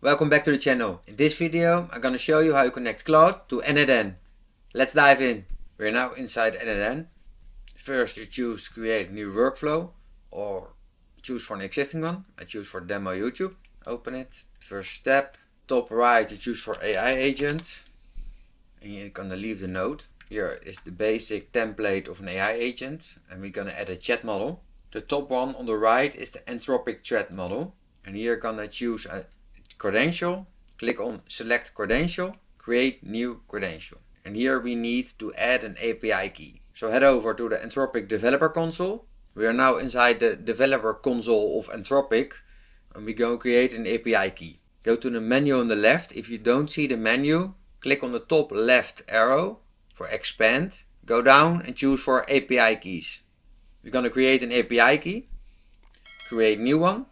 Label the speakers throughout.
Speaker 1: Welcome back to the channel. In this video, I'm going to show you how you connect Claude to n8n. Let's dive in. We're now inside n8n. First, you choose create new workflow or choose for an existing one. I choose for demo YouTube. Open it. First step, top right, you choose for AI agent. And you're going to leave the node. Here is the basic template of an AI agent. And we're going to add a chat model. The top one on the right is the Anthropic chat model. And here you're going to choose a credential, click on select credential, create new credential. And here we need to add an API key. So head over to the Anthropic Developer Console. We are now inside the Developer Console of Anthropic and we're going to create an API key. Go to the menu on the left. If you don't see the menu, click on the top left arrow for expand. Go down and choose for API keys. We're going to create an API key. Create new one.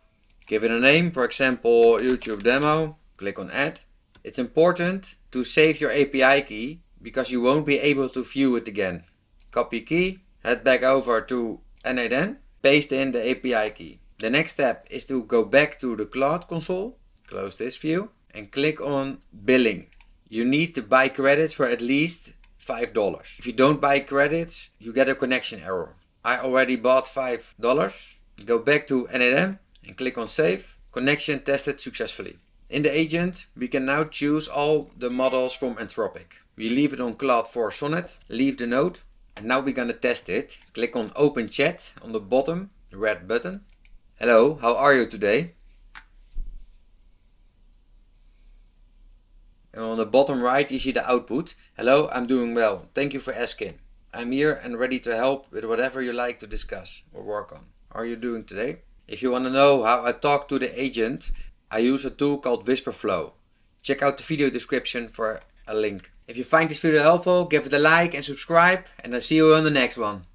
Speaker 1: Give it a name, for example, YouTube demo, click on add. It's important to save your API key because you won't be able to view it again. Copy key, head back over to n8n, paste in the API key. The next step is to go back to the Claude console, close this view and click on billing. You need to buy credits for at least $5. If you don't buy credits, you get a connection error. I already bought $5. Go back to n8n. And click on save. Connection tested successfully. In the agent, we can now choose all the models from Anthropic. We leave it on Claude for Sonnet, leave the node, and now we're gonna test it. Click on open chat on the bottom, the red button. Hello, how are you today? And on the bottom right, you see the output. Hello, I'm doing well. Thank you for asking. I'm here and ready to help with whatever you like to discuss or work on. How are you doing today? If you want to know how I talk to the agent, I use a tool called Wispr Flow. Check out the video description for a link. If you find this video helpful, give it a like and subscribe, and I'll see you on the next one.